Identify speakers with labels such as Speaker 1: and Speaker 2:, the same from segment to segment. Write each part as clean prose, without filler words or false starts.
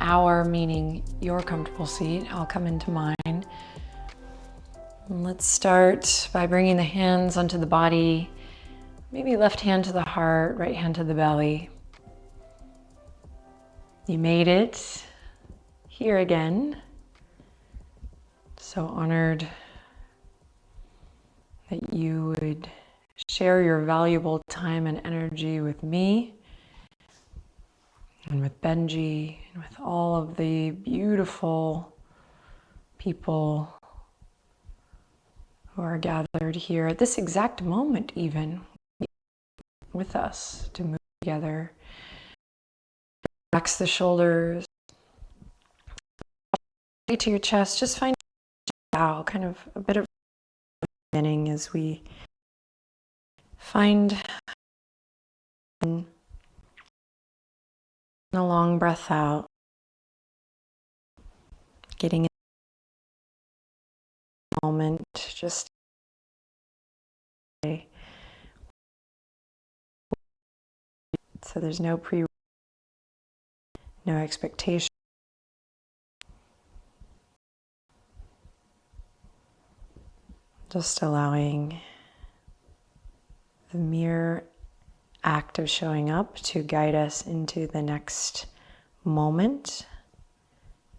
Speaker 1: our, meaning your comfortable seat. I'll come into mine. And let's start by bringing the hands onto the body. Maybe left hand to the heart, right hand to the belly. You made it here again. So honored that you would share your valuable time and energy with me and with Benji and with all of the beautiful people who are gathered here at this exact moment, even with us to move together. Relax the shoulders, to your chest. Just find bow, kind of a bit of beginning as we find a long breath out, getting in the moment, just so there's no no expectation. Just allowing the mere act of showing up to guide us into the next moment,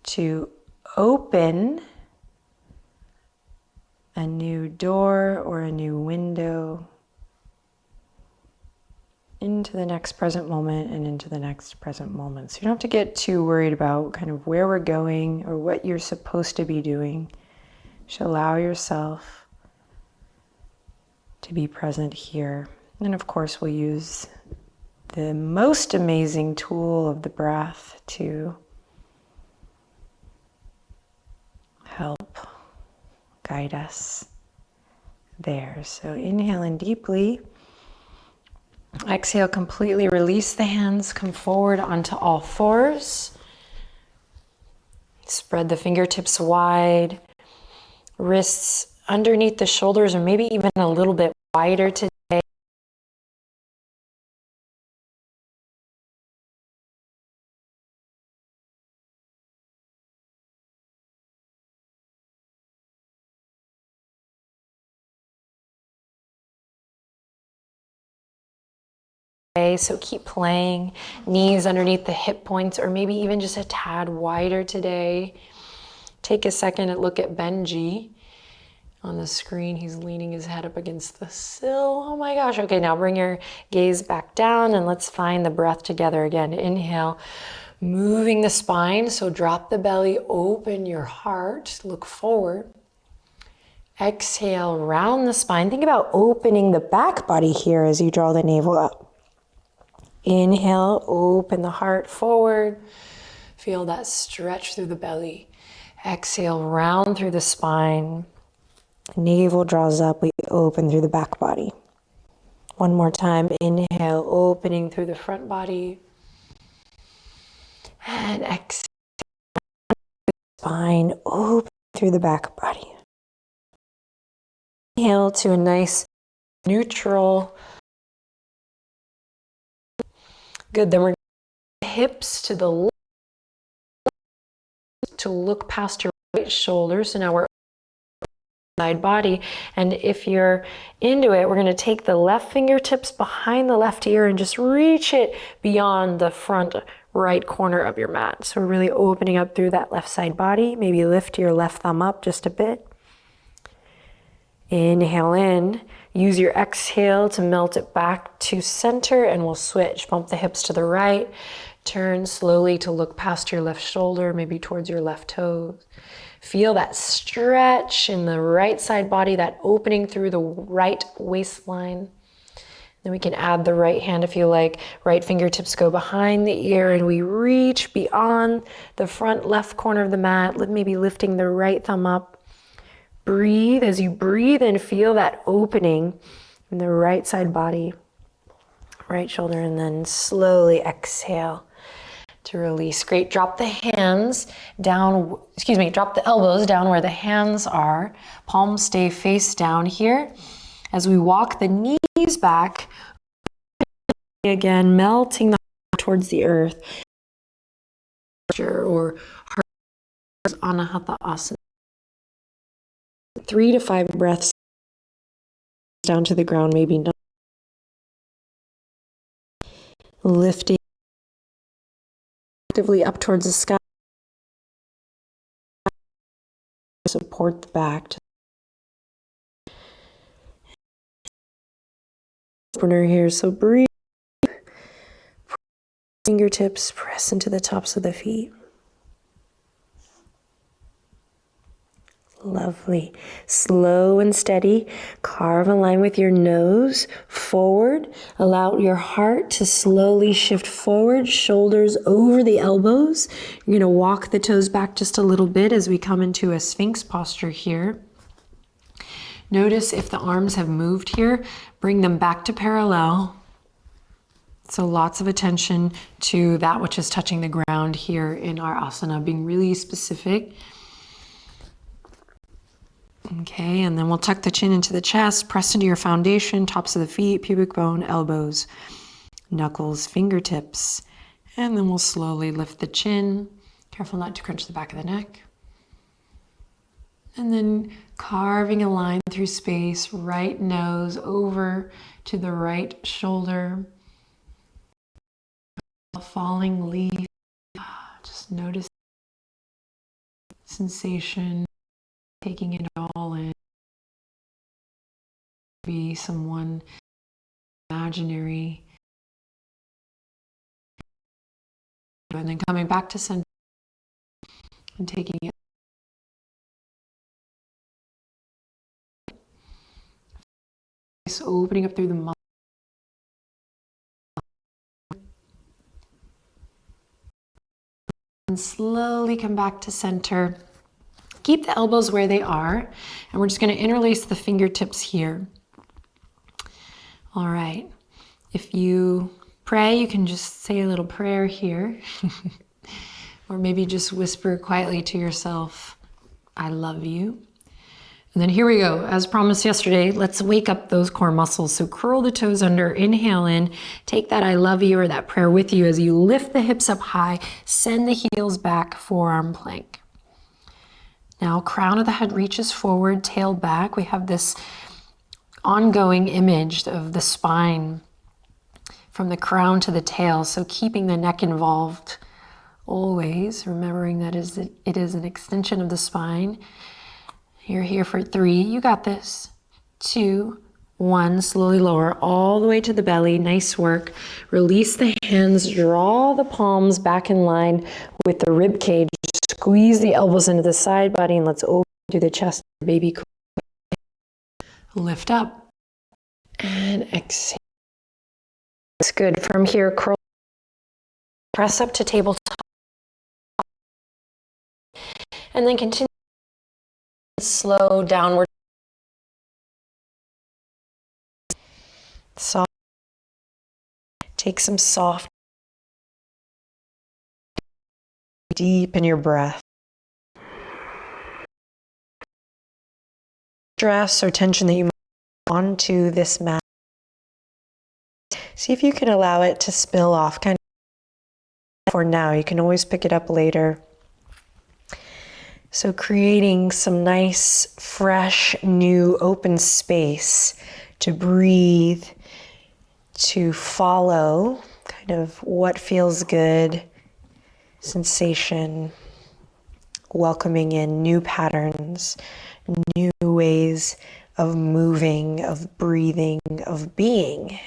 Speaker 1: to open a new door or a new window into the next present moment and into the next present moment. So you don't have to get too worried about kind of where we're going or what you're supposed to be doing. Just allow yourself to be present here. And of course, we'll use the most amazing tool of the breath to help guide us there. So inhale in deeply. Exhale, completely release the hands, come forward onto all fours. Spread the fingertips wide, wrists underneath the shoulders or maybe even a little bit wider today. So keep playing, knees underneath the hip points or maybe even just a tad wider today. Take a second and look at Benji on the screen. He's leaning his head up against the sill. Oh my gosh. Okay, now bring your gaze back down and let's find the breath together again. Inhale, moving the spine. So drop the belly, open your heart, look forward. Exhale, round the spine. Think about opening the back body here as you draw the navel up. Inhale, open the heart forward. Feel that stretch through the belly. Exhale, round through the spine. Navel draws up, we open through the back body. One more time, inhale, opening through the front body. And exhale, spine, open through the back body. Inhale to a nice neutral. Good, then we're going to hips to the left to look past your right shoulder. So now we're side body. And if you're into it, we're going to take the left fingertips behind the left ear and just reach it beyond the front right corner of your mat. So we're really opening up through that left side body. Maybe lift your left thumb up just a bit. Inhale in. Use your exhale to melt it back to center and we'll switch. Bump the hips to the right. Turn slowly to look past your left shoulder, maybe towards your left toes. Feel that stretch in the right side body, that opening through the right waistline. Then we can add the right hand if you like. Right fingertips go behind the ear and we reach beyond the front left corner of the mat, maybe lifting the right thumb up. Breathe. As you breathe in, feel that opening in the right side body, right shoulder, and then slowly exhale to release. Great. Drop the hands down, drop the elbows down where the hands are. Palms stay face down here. As we walk the knees back, again, melting the heart towards the earth. or Anahata Asana. 3 to 5 breaths down to the ground, maybe not. Lifting actively up towards the sky. Support the back. Opener here, so breathe. Fingertips press into the tops of the feet. Lovely. Slow and steady. Carve a line with your nose forward. Allow your heart to slowly shift forward, shoulders over the elbows. You're going to walk the toes back just a little bit as we come into a Sphinx posture here. Notice if the arms have moved here, bring them back to parallel. So lots of attention to that which is touching the ground here in our asana, being really specific. Okay, and then we'll tuck the chin into the chest, press into your foundation, tops of the feet, pubic bone, elbows, knuckles, fingertips. And then we'll slowly lift the chin. Careful not to crunch the back of the neck. And then carving a line through space, right nose over to the right shoulder. Falling leaf. Just notice sensation, taking it all in. Be someone imaginary. And then coming back to center and taking it. So opening up through the mouth. And slowly come back to center. Keep the elbows where they are. And we're just going to interlace the fingertips here. All right. If you pray, you can just say a little prayer here. Or maybe just whisper quietly to yourself, I love you. And then here we go. As promised yesterday, let's wake up those core muscles. So curl the toes under, inhale in, take that I love you or that prayer with you as you lift the hips up high, send the heels back, forearm plank. Now crown of the head reaches forward, tail back. We have this ongoing image of the spine from the crown to the tail. So keeping the neck involved always, remembering that it is an extension of the spine. You're here for 3, you got this. 2, 1, slowly lower all the way to the belly, nice work. Release the hands, draw the palms back in line with the rib cage. Squeeze the elbows into the side body and let's open through the chest, baby. Lift up and exhale. That's good. From here, curl, press up to tabletop. And then continue. Slow downward. Soft. Take some soft. Deep in your breath. Stress or tension that you might onto this mat. See if you can allow it to spill off kind of for now. You can always pick it up later. So creating some nice, fresh, new, open space to breathe, to follow kind of what feels good, sensation, welcoming in new patterns, new ways of moving, of breathing, of being.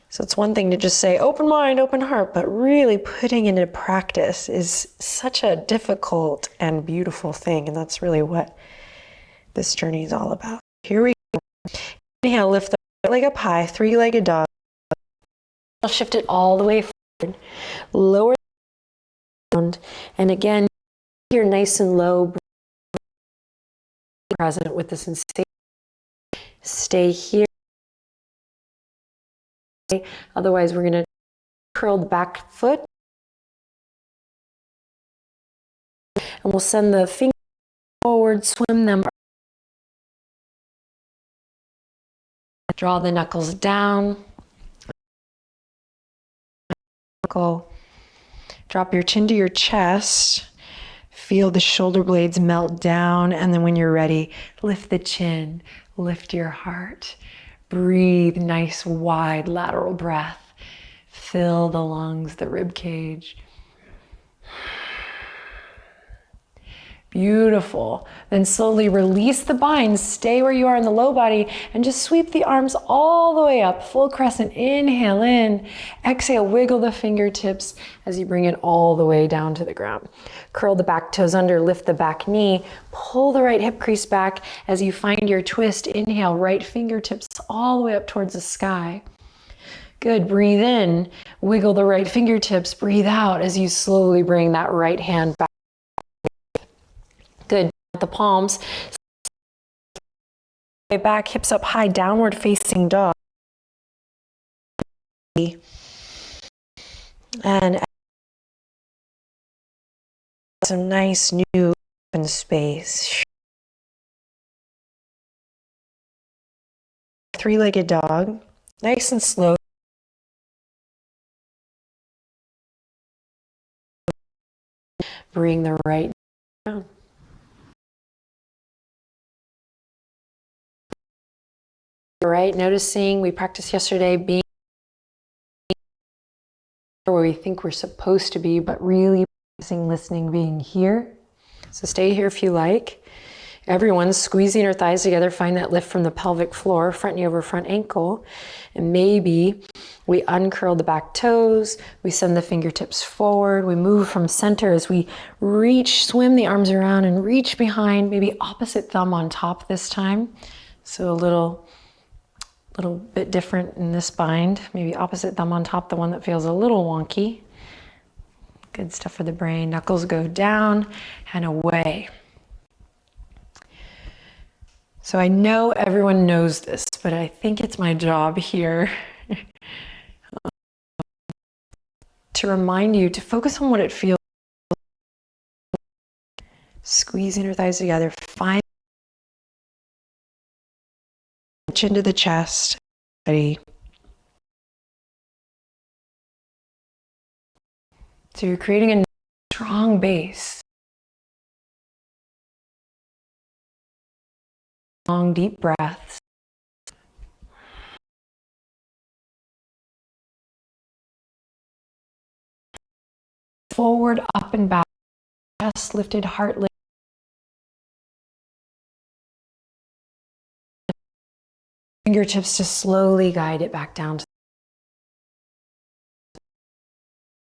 Speaker 1: So it's one thing to just say, open mind, open heart, but really putting into practice is such a difficult and beautiful thing. And that's really what this journey is all about. Here we go. Inhale, lift the right leg up high, 3-legged dog. I'll shift it all the way forward. Lower the ground. And again, you're nice and low. Present with the sensation. Stay here. Otherwise, we're going to curl the back foot. And we'll send the fingers forward, swim them. Draw the knuckles down. Drop your chin to your chest. Feel the shoulder blades melt down. And then when you're ready, lift the chin, lift your heart. Breathe, nice wide lateral breath. Fill the lungs, the rib cage. Beautiful. Then slowly release the bind. Stay where you are in the low body and just sweep the arms all the way up. Full crescent. Inhale in. Exhale, wiggle the fingertips as you bring it all the way down to the ground. Curl the back toes under, lift the back knee. Pull the right hip crease back as you find your twist. Inhale, right fingertips all the way up towards the sky. Good. Breathe in. Wiggle the right fingertips. Breathe out as you slowly bring that right hand back. Good. The palms. Back, hips up high, downward facing dog. And some nice new open space. Three-legged dog. Nice and slow. Bring the right down. Right, noticing we practiced yesterday being where we think we're supposed to be, but really practicing listening, being here. So stay here if you like. Everyone's squeezing her thighs together. Find that lift from the pelvic floor, front knee over front ankle. And maybe we uncurl the back toes. We send the fingertips forward. We move from center as we reach, swim the arms around and reach behind, maybe opposite thumb on top this time. So a little bit different in this bind. Maybe opposite thumb on top, the one that feels a little wonky. Good stuff for the brain. Knuckles go down and away. So I know everyone knows this, but I think it's my job here to remind you to focus on what it feels like. Squeezing your thighs together. Find chin to the chest. Ready. So you're creating a strong base. Long, deep breaths. Forward, up and back. Chest lifted, heart lifted. Fingertips to slowly guide it back down.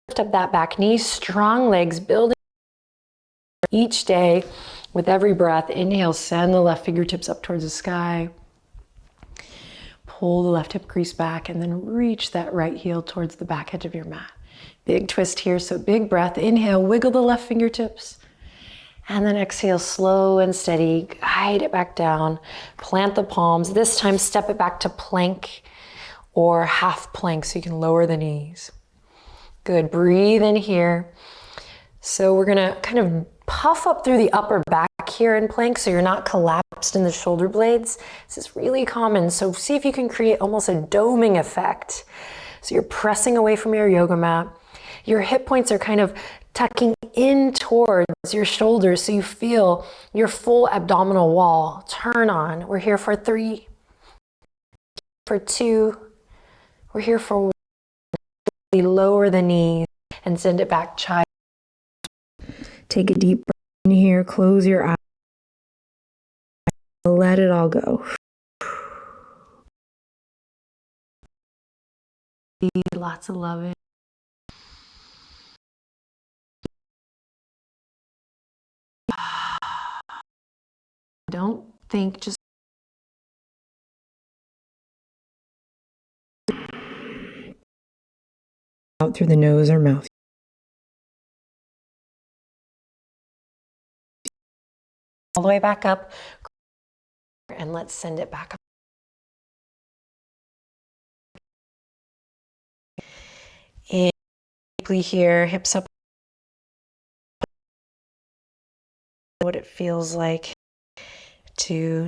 Speaker 1: Lift up that back knee, strong legs, building each day with every breath. Inhale, send the left fingertips up towards the sky. Pull the left hip crease back and then reach that right heel towards the back edge of your mat. Big twist here, so big breath. Inhale, wiggle the left fingertips. And then exhale, slow and steady, guide it back down. Plant the palms. This time, step it back to plank or half plank so you can lower the knees. Good, breathe in here. So we're gonna kind of puff up through the upper back here in plank so you're not collapsed in the shoulder blades. This is really common, so see if you can create almost a doming effect. So you're pressing away from your yoga mat. Your hip points are kind of tucking in towards your shoulders so you feel your full abdominal wall turn on. We're here for 3, for 2, we're here for 1. Lower the knees and send it back, child. Take a deep breath in here, close your eyes. Let it all go. Lots of love. Don't think, just out through the nose or mouth. All the way back up. And let's send it back up. In deeply here, hips up. What it feels like to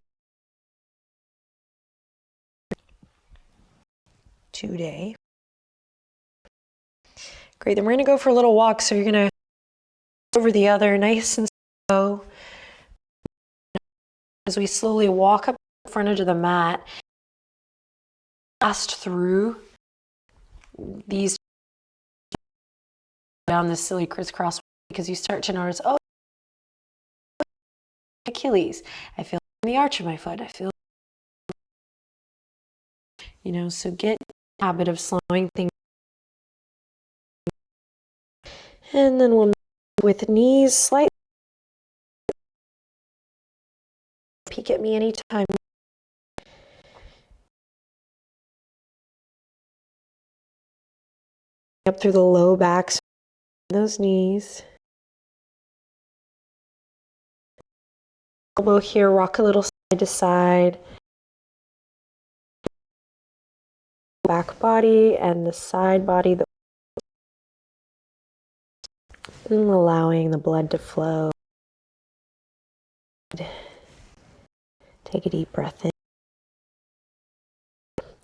Speaker 1: today. Great, then we're gonna go for a little walk. So you're gonna over the other, nice and slow. As we slowly walk up the front edge of the mat, blast through these down this silly crisscross, because you start to notice, oh, Achilles. I feel in the arch of my foot. I feel, you know, so get the habit of slowing things. And then we'll move with knees slightly. Peek at me anytime. Up through the low backs, those knees. Elbow here, rock a little side to side. Back body and the side body. And allowing the blood to flow. Take a deep breath in.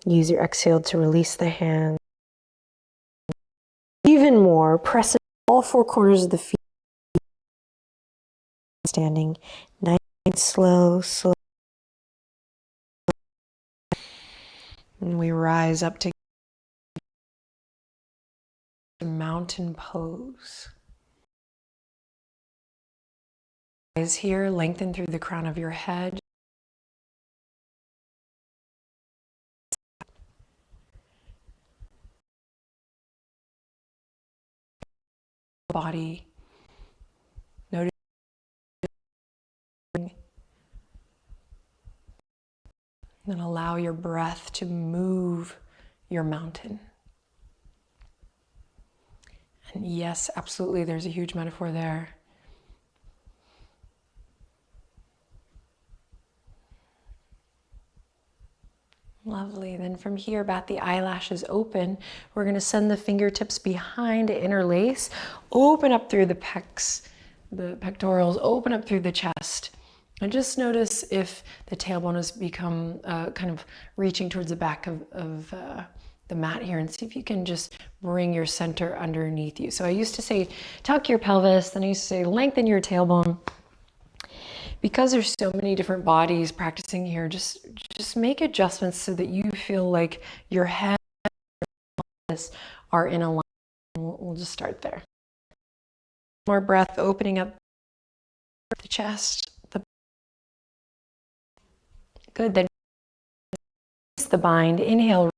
Speaker 1: Use your exhale to release the hands. Even more, press all four corners of the feet. Standing nice and slow, slow. And we rise up to mountain pose. Eyes here, lengthen through the crown of your head. Body. Notice. And allow your breath to move your mountain. And yes, absolutely, there's a huge metaphor there. Lovely. Then from here, bat the eyelashes open. We're going to send the fingertips behind to interlace. Open up through the pecs, the pectorals, open up through the chest. And just notice if the tailbone has become kind of reaching towards the back of the mat here, and see if you can just bring your center underneath you. So I used to say, tuck your pelvis. Then I used to say, lengthen your tailbone. Because there's so many different bodies practicing here, just make adjustments so that you feel like your head and pelvis are in alignment. We'll just start there. More breath, opening up the chest. Good, then the bind. Inhale,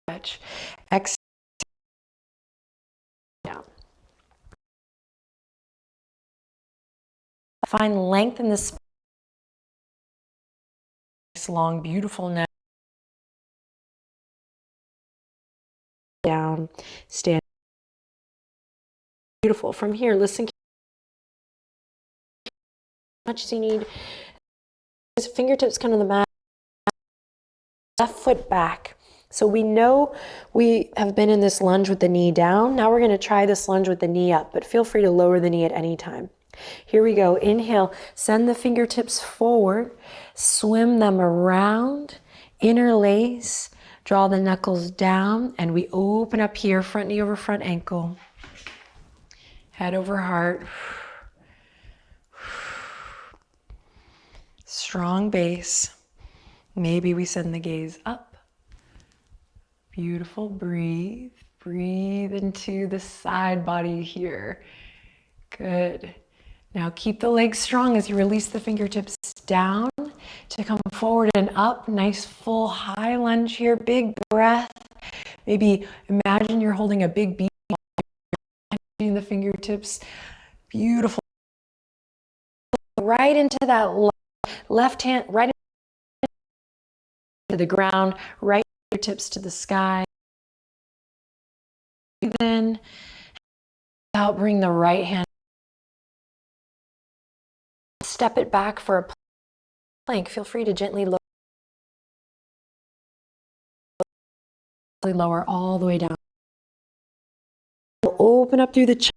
Speaker 1: stretch. Exhale, down. Find length in the spine. Nice, long, beautiful neck. Down, stand. Beautiful. From here, listen as much as you need. Fingertips come to the mat. Left foot back. So we know we have been in this lunge with the knee down. Now we're going to try this lunge with the knee up, but feel free to lower the knee at any time. Here we go. Inhale, send the fingertips forward, swim them around, interlace, draw the knuckles down, and we open up here, front knee over front ankle, head over heart. Strong base. Maybe we send the gaze up. Beautiful. Breathe. Breathe into the side body here. Good. Now keep the legs strong as you release the fingertips down to come forward and up. Nice full high lunge here. Big breath. Maybe imagine you're holding a big beach ball in the fingertips. Beautiful. Right into that left hand, right to the ground, right fingertips to the sky. Breathe in. Out, bring the right hand. Step it back for a plank. Feel free to gently lower all the way down. Open up through the chest.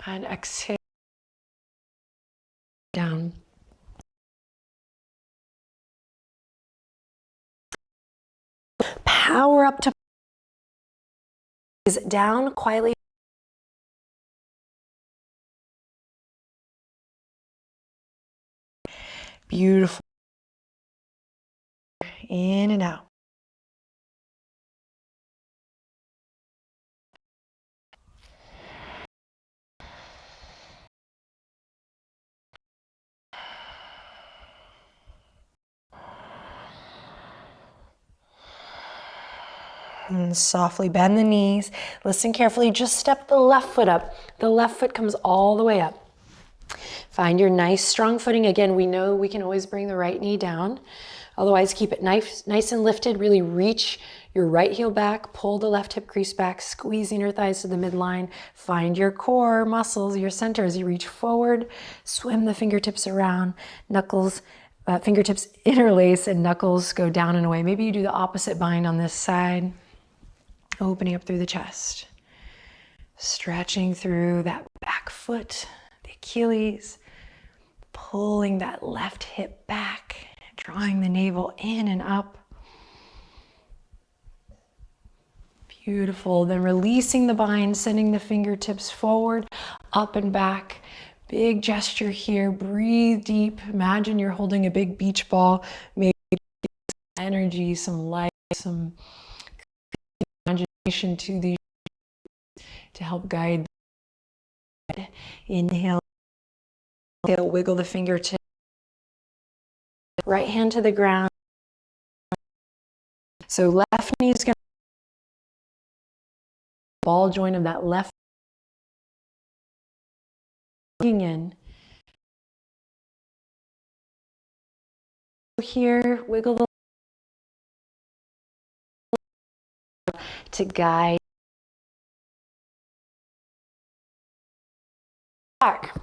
Speaker 1: And exhale down. Now we're up to down quietly. Beautiful. In and out. And softly bend the knees. Listen carefully. Just step the left foot up. The left foot comes all the way up. Find your nice strong footing. Again, we know we can always bring the right knee down. Otherwise, keep it nice and lifted. Really reach your right heel back. Pull the left hip crease back, squeezing your thighs to the midline. Find your core muscles, your center as you reach forward. Swim the fingertips around. Knuckles, fingertips interlace and knuckles go down and away. Maybe you do the opposite bind on this side. Opening up through the chest. Stretching through that back foot, the Achilles. Pulling that left hip back. Drawing the navel in and up. Beautiful. Then releasing the bind, sending the fingertips forward, up and back. Big gesture here. Breathe deep. Imagine you're holding a big beach ball. Maybe some energy, some light, some imagination to these to help guide. Inhale. Exhale. Wiggle the fingertips. Right hand to the ground. So left knee is going to ball joint of that left in. Here, wiggle the to guide back.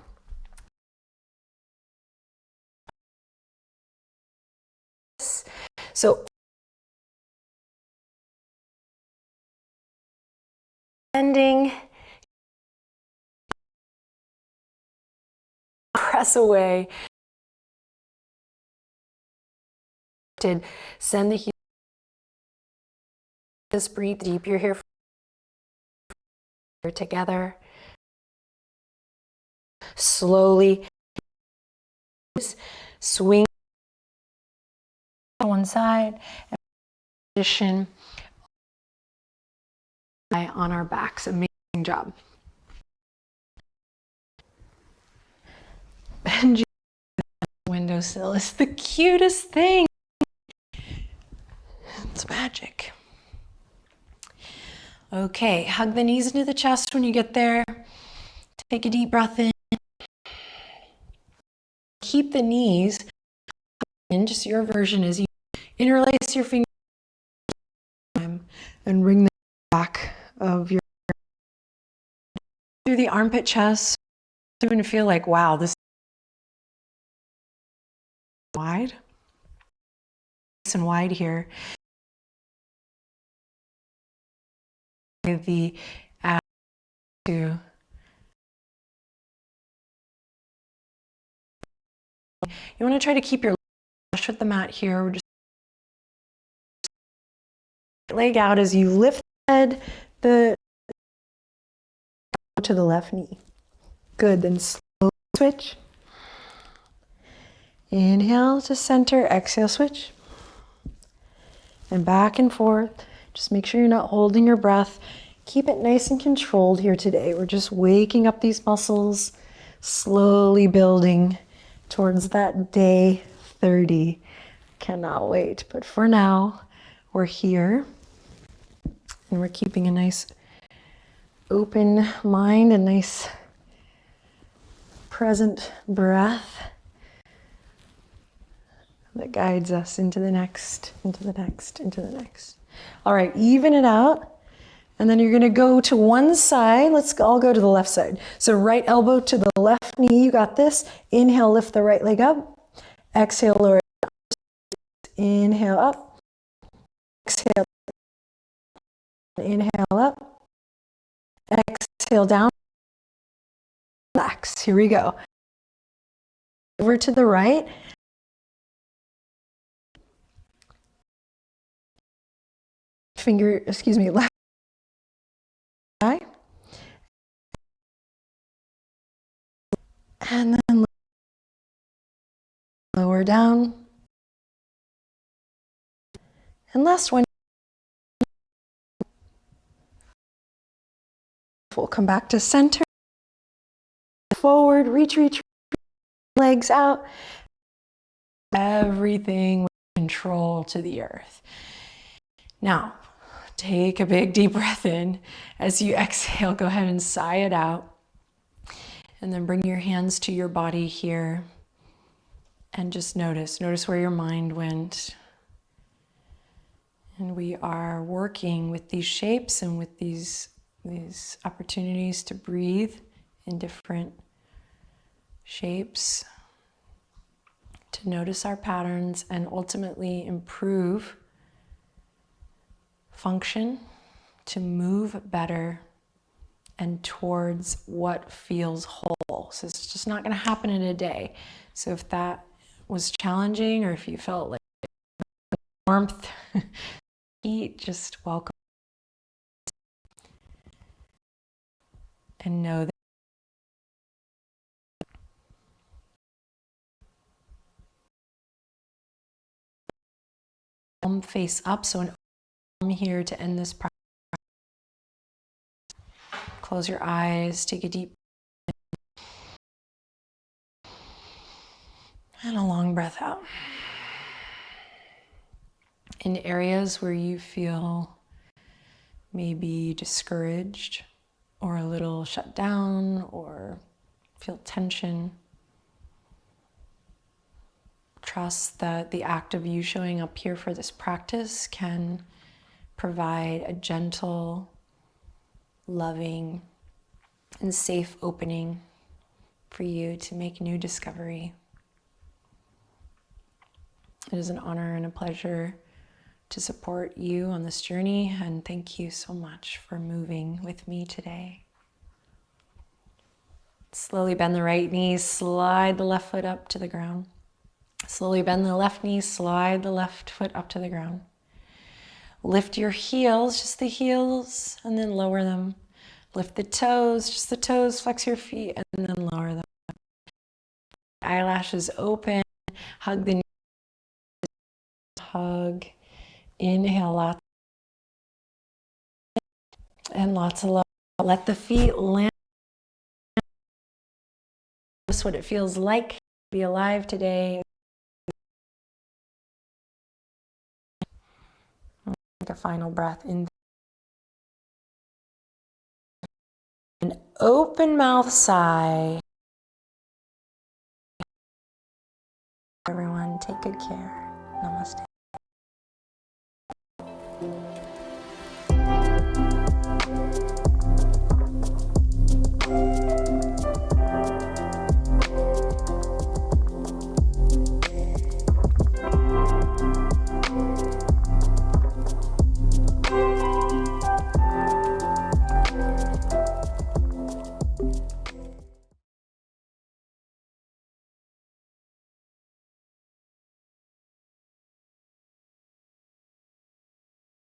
Speaker 1: So bending, press away. Send the heel. Just breathe deep. You're here together. Slowly swing to one side and position on our backs. Amazing job. Benji windowsill is the cutest thing. It's magic. Okay, hug the knees into the chest when you get there. Take a deep breath in. Keep the knees in, just your version as you interlace your fingers and bring the back of your through the armpit chest. Even feel like, wow, this is wide. Nice and wide here. The add to you want to try to keep your flush with the mat here. We're just leg out as you lift the head to the left knee. Good. Then slow switch. Inhale to center. Exhale, switch. And back and forth. Just make sure you're not holding your breath. Keep it nice and controlled here today. We're just waking up these muscles, slowly building towards that day 30. Cannot wait. But for now, we're here and we're keeping a nice open mind, a nice present breath that guides us into the next, into the next, into the next. All right, even it out. And then you're gonna go to one side. Let's all go to the left side. So right elbow to the left knee, you got this. Inhale, lift the right leg up. Exhale, lower it down. Inhale up. Exhale. Inhale up. Exhale down. Relax, here we go. Over to the right. left eye. And then lower down. And last one. We'll come back to center. Forward, reach, legs out. Everything with control to the earth. Now, take a big deep breath in. As you exhale, go ahead and sigh it out. And then bring your hands to your body here. And just notice where your mind went. And we are working with these shapes and with these opportunities to breathe in different shapes, to notice our patterns and ultimately improve function, to move better and towards what feels whole. So it's just not going to happen in a day. So if that was challenging, or if you felt like warmth, heat, just welcome. And know that palm face up, so an arm here to end this practice. Close your eyes, take a deep and a long breath out. In areas where you feel maybe discouraged or a little shut down or feel tension, trust that the act of you showing up here for this practice can provide a gentle, loving, and safe opening for you to make new discovery. It is an honor and a pleasure to support you on this journey, and thank you so much for moving with me today. Slowly bend the right knee, slide the left foot up to the ground. Slowly bend the left knee, slide the left foot up to the ground. Lift your heels, just the heels, and then lower them. Lift the toes, just the toes, flex your feet, and then lower them. Eyelashes open, hug the knees, hug. Inhale, lots and lots of love. Let the feet land. Notice what it feels like to be alive today. Take a final breath in. An open mouth sigh. Everyone, take good care. Namaste.